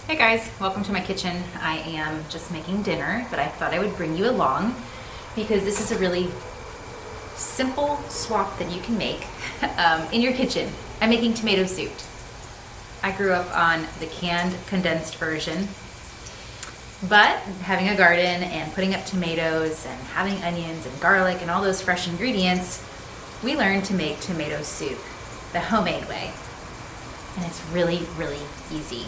Hey guys, welcome to my kitchen. I am just making dinner, but I thought I would bring you along because this is a really simple swap that you can make in your kitchen. I'm making tomato soup. I grew up on the canned condensed version, but having a garden and putting up tomatoes and having onions and garlic and all those fresh ingredients, we learned to make tomato soup the homemade way. And it's really, really easy.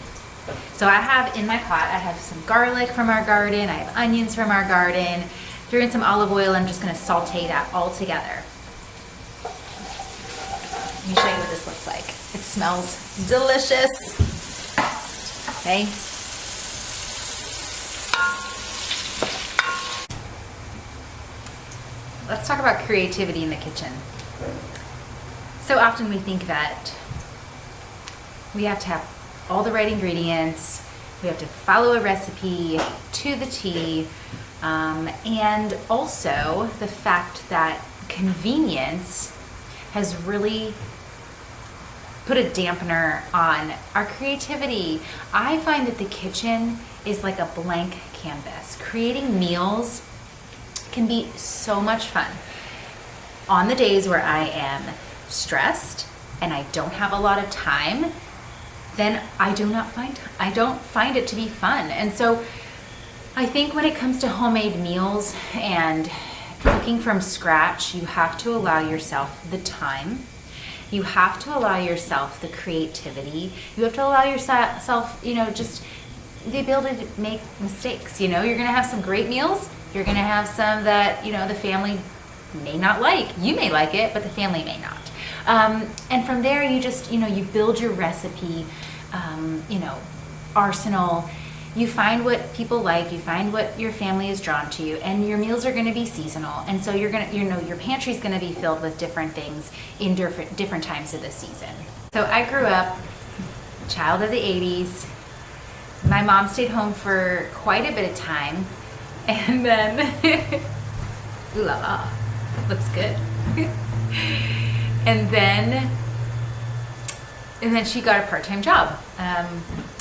So I have in my pot, I have some garlic from our garden, I have onions from our garden, threw in some olive oil, I'm just gonna saute that all together. Let me show you what this looks like. It smells delicious. Okay. Let's talk about creativity in the kitchen. So often we think that we have to have all the right ingredients, we have to follow a recipe to the T, and also the fact that convenience has really put a dampener on our creativity. I find that the kitchen is like a blank canvas. Creating meals can be so much fun. On the days where I am stressed and I don't have a lot of time, then I don't find it to be fun. And so I think when it comes to homemade meals and cooking from scratch, you have to allow yourself the time. You have to allow yourself the creativity. You have to allow yourself, just the ability to make mistakes. You're gonna have some great meals. You're gonna have some that, the family may not like. You may like it, but the family may not. And from there, you just, you build your recipe, arsenal. You find what people like, you find what your family is drawn to, and your meals are going to be seasonal. And so you're going to, your pantry is going to be filled with different things in different times of the season. So I grew up a child of the 80s. My mom stayed home for quite a bit of time. And then, ooh la la, looks good. And then she got a part-time job.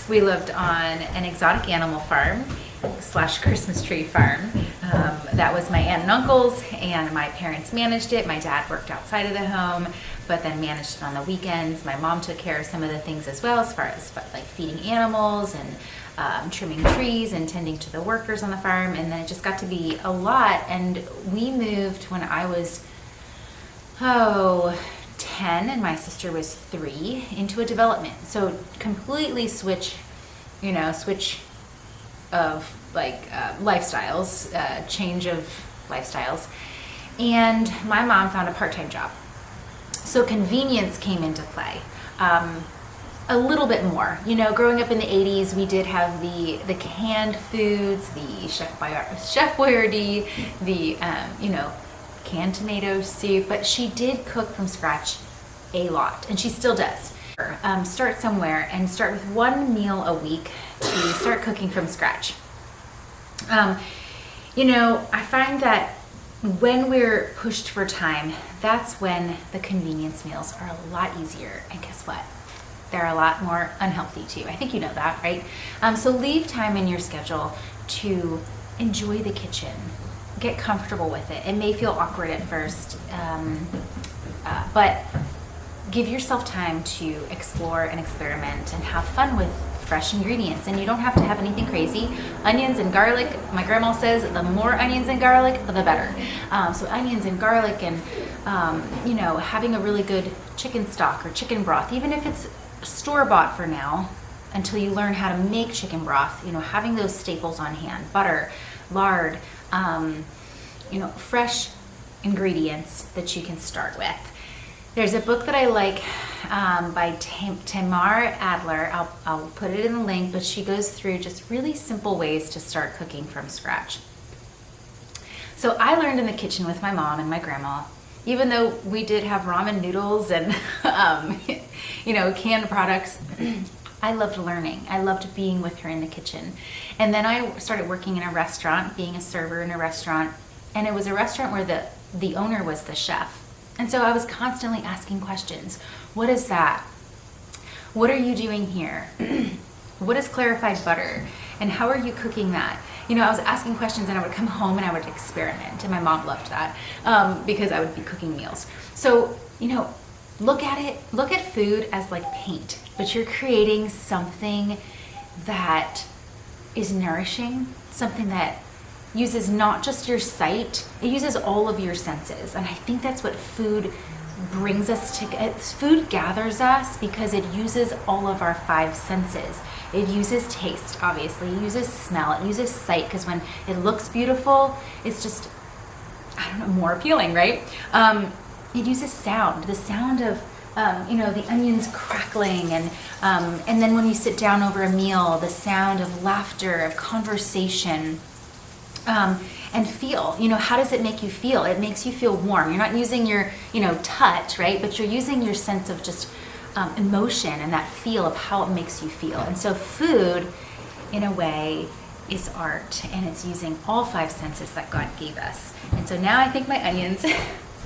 We lived on an exotic animal farm / Christmas tree farm. That was my aunt and uncle's, and my parents managed it. My dad worked outside of the home, but then managed it on the weekends. My mom took care of some of the things as well, as far as like feeding animals and trimming trees and tending to the workers on the farm. And then it just got to be a lot. And we moved when I was 10 and my sister was 3 into a development. So completely switch of lifestyles, change of lifestyles. And my mom found a part-time job. So convenience came into play. A little bit more. Growing up in the 80s, we did have the canned foods, the Chef Boyardee, the, canned tomato soup, but she did cook from scratch a lot, and she still does. Start somewhere and start with one meal a week to start cooking from scratch. I find that when we're pushed for time, that's when the convenience meals are a lot easier, and guess what? They're a lot more unhealthy too. I think you know that, right? So leave time in your schedule to enjoy the kitchen. Get comfortable with it. It may feel awkward at first, but give yourself time to explore and experiment and have fun with fresh ingredients. And you don't have to have anything crazy. Onions and garlic, my grandma says the more onions and garlic, the better. So onions and garlic and, having a really good chicken stock or chicken broth, even if it's store-bought for now, until you learn how to make chicken broth, having those staples on hand, butter, lard, fresh ingredients that you can start with. There's a book that I like by Tamar Adler. I'll put it in the link, but she goes through just really simple ways to start cooking from scratch. So I learned in the kitchen with my mom and my grandma, even though we did have ramen noodles and canned products. I loved learning. I loved being with her in the kitchen. And then I started working in a restaurant, being a server in a restaurant. And it was a restaurant where the owner was the chef. And so I was constantly asking questions. What is that? What are you doing here? What is clarified butter? And how are you cooking that? You know, I was asking questions and I would come home and I would experiment. And my mom loved that because I would be cooking meals. So, you know, look at food as like paint, but you're creating something that is nourishing, something that uses not just your sight, it uses all of your senses. And I think that's what food brings us to. Food gathers us because it uses all of our 5 senses. It uses taste, obviously, it uses smell, it uses sight, because when it looks beautiful, it's just, I don't know, more appealing, right? It uses sound, the sound of you know, the onions crackling, and then when you sit down over a meal, the sound of laughter, of conversation, and feel. You know, how does it make you feel? It makes you feel warm. You're not using your, you know, touch, right? But you're using your sense of just emotion and that feel of how it makes you feel. And so food, in a way, is art, and it's using all 5 senses that God gave us. And so now I think my onions,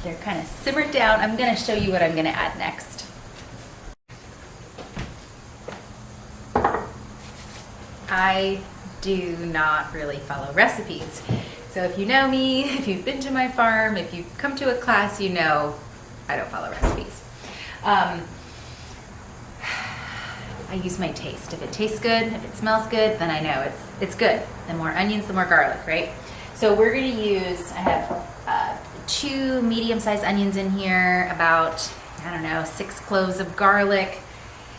they're kind of simmered down. I'm going to show you what I'm going to add next. I do not really follow recipes. So if you know me, if you've been to my farm, if you've come to a class, you know I don't follow recipes. I use my taste. If it tastes good, if it smells good, then I know it's good. The more onions, the more garlic, right? So we're going to use, I have 2 medium-sized onions in here, about, I don't know, 6 cloves of garlic,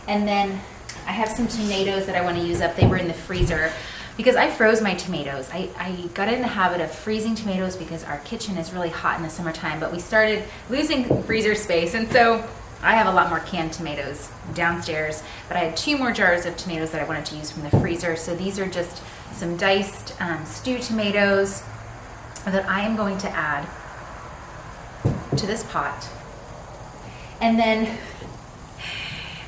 and then I have some tomatoes that I want to use up. They were in the freezer because I froze my tomatoes. I got in the habit of freezing tomatoes because our kitchen is really hot in the summertime, but we started losing freezer space, and so I have a lot more canned tomatoes downstairs, but I had 2 more jars of tomatoes that I wanted to use from the freezer. So these are just some diced stewed tomatoes that I am going to add to this pot. And then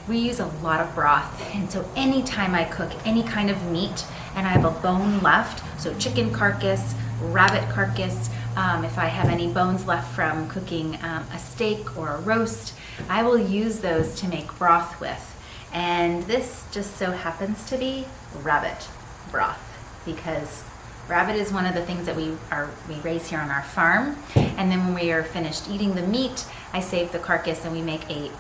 we use a lot of broth, and so anytime I cook any kind of meat and I have a bone left, so chicken carcass, rabbit carcass, if I have any bones left from cooking a steak or a roast, I will use those to make broth with. And this just so happens to be rabbit broth, because rabbit is one of the things that we raise here on our farm. And then when we are finished eating the meat, I save the carcass and we make a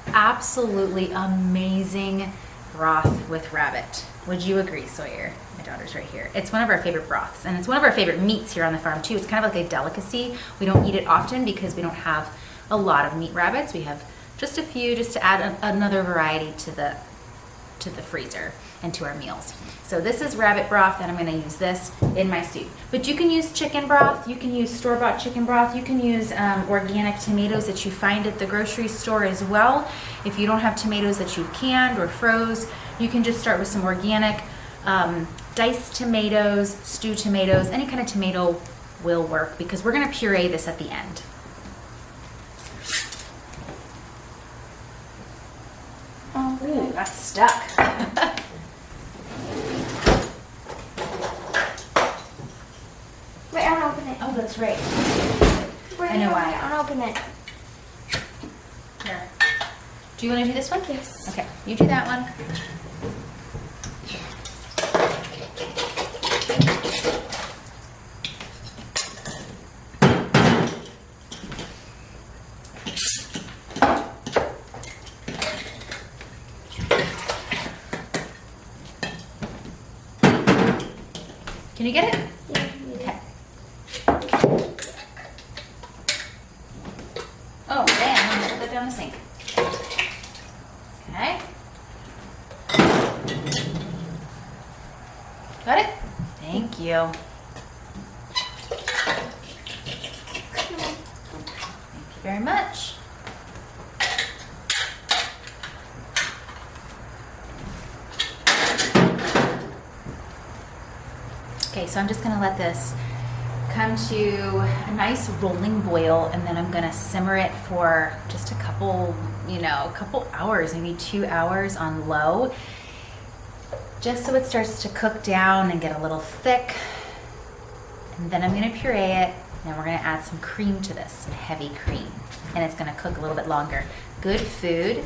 absolutely amazing broth with rabbit. Would you agree, Sawyer? My daughter's right here. It's one of our favorite broths, and it's one of our favorite meats here on the farm too. It's kind of like a delicacy. We don't eat it often because we don't have a lot of meat rabbits. We have just a few, just to add another variety to the freezer and to our meals. So this is rabbit broth, and I'm going to use this in my soup. But you can use chicken broth, you can use store-bought chicken broth, you can use organic tomatoes that you find at the grocery store as well. If you don't have tomatoes that you've canned or froze, you can just start with some organic diced tomatoes, stewed tomatoes, any kind of tomato will work, because we're going to puree this at the end. Ooh, that's stuck. Wait, I want to open it. Oh, that's right. Wait, I know why. I want to open it. Here. Do you want to do this one? Yes. Okay, you do that one. Can you get it? Okay. Oh, man, I'm going to put that down the sink. Okay. Got it? Thank you. Thank you very much. Okay, so I'm just going to let this come to a nice rolling boil, and then I'm going to simmer it for just a couple hours, maybe 2 hours on low, just so it starts to cook down and get a little thick. And then I'm going to puree it, and we're going to add some cream to this, some heavy cream, and it's going to cook a little bit longer. Good food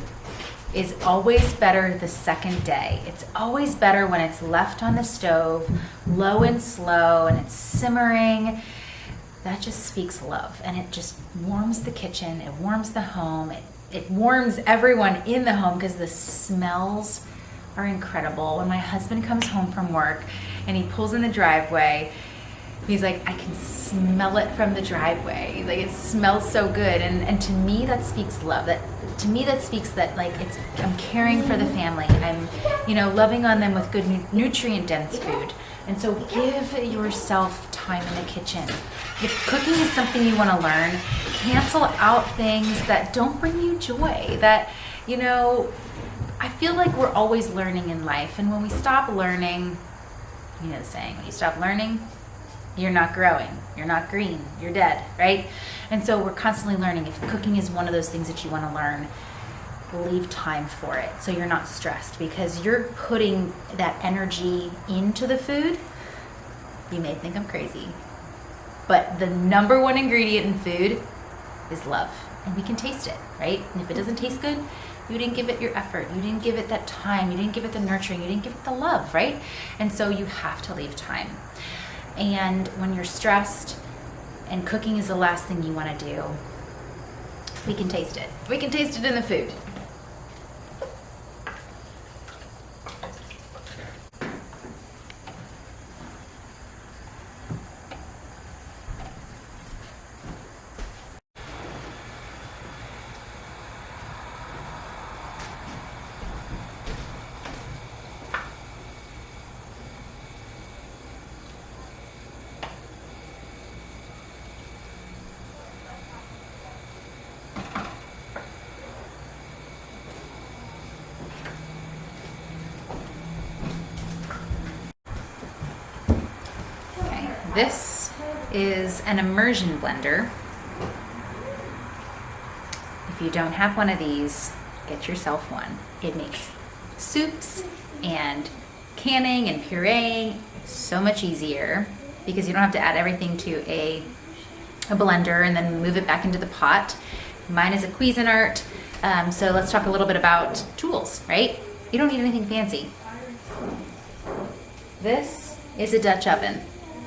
is always better the second day. It's always better when it's left on the stove, low and slow, and it's simmering. That just speaks love, and it just warms the kitchen, it warms the home, it warms everyone in the home because the smells are incredible. When my husband comes home from work and he pulls in the driveway, he's like, I can smell it from the driveway. He's like, it smells so good. And to me, that speaks love. To me, that speaks that like I'm caring for the family. I'm, loving on them with good nutrient-dense food. And so give yourself time in the kitchen. If cooking is something you want to learn, cancel out things that don't bring you joy. That, I feel like we're always learning in life. And when we stop learning, the saying, when you stop learning, you're not growing, you're not green, you're dead, right? And so we're constantly learning. If cooking is one of those things that you want to learn, leave time for it so you're not stressed, because you're putting that energy into the food. You may think I'm crazy, but the number one ingredient in food is love, and we can taste it, right? And if it doesn't taste good, you didn't give it your effort, you didn't give it that time, you didn't give it the nurturing, you didn't give it the love, right? And so you have to leave time. And when you're stressed and cooking is the last thing you want to do, we can taste it. We can taste it in the food. This is an immersion blender. If you don't have one of these, get yourself one. It makes soups and canning and pureeing so much easier because you don't have to add everything to a blender and then move it back into the pot. Mine is a Cuisinart. So let's talk a little bit about tools, right? You don't need anything fancy. This is a Dutch oven.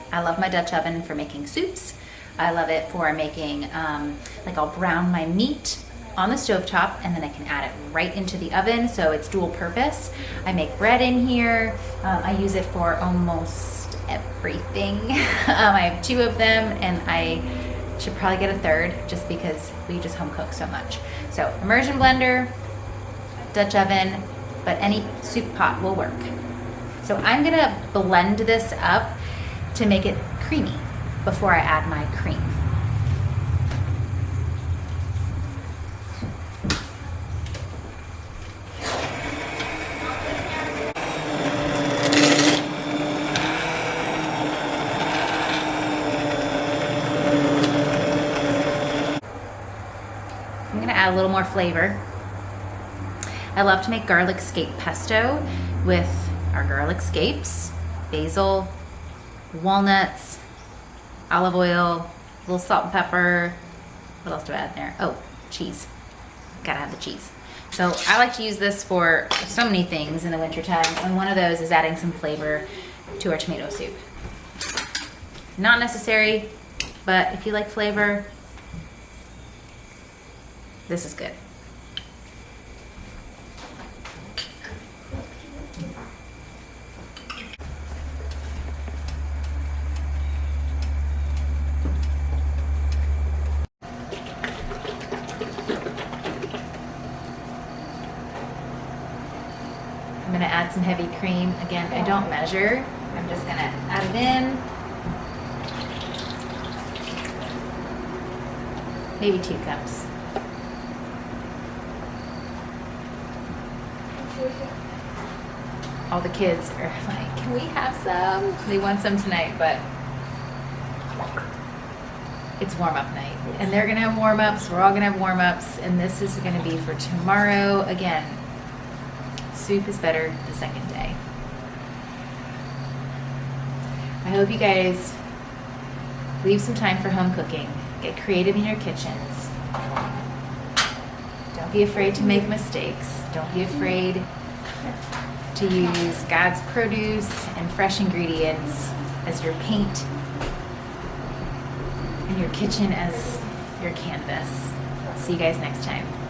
I love my Dutch oven for making soups. I love it for making, I'll brown my meat on the stovetop and then I can add it right into the oven, so it's dual purpose. I make bread in here. I use it for almost everything. I have 2 of them and I should probably get a 3rd just because we just home cook so much. So immersion blender, Dutch oven, but any soup pot will work. So I'm gonna blend this up to make it creamy before I add my cream. I'm gonna add a little more flavor. I love to make garlic scape pesto with our garlic scapes, basil, walnuts, olive oil, a little salt and pepper. What else do I add there? Oh, cheese. Gotta have the cheese. So I like to use this for so many things in the wintertime, and one of those is adding some flavor to our tomato soup. Not necessary, but if you like flavor, this is good. I'm gonna add some heavy cream. Again, I don't measure. I'm just gonna add it in. Maybe 2 cups. All the kids are like, can we have some? They want some tonight, but it's warm-up night. And they're gonna have warm-ups, we're all gonna have warm-ups, and this is gonna be for tomorrow. Again, soup is better the second day. I hope you guys leave some time for home cooking. Get creative in your kitchens. Don't be afraid to make mistakes. Don't be afraid to use God's produce and fresh ingredients as your paint and your kitchen as your canvas. See you guys next time.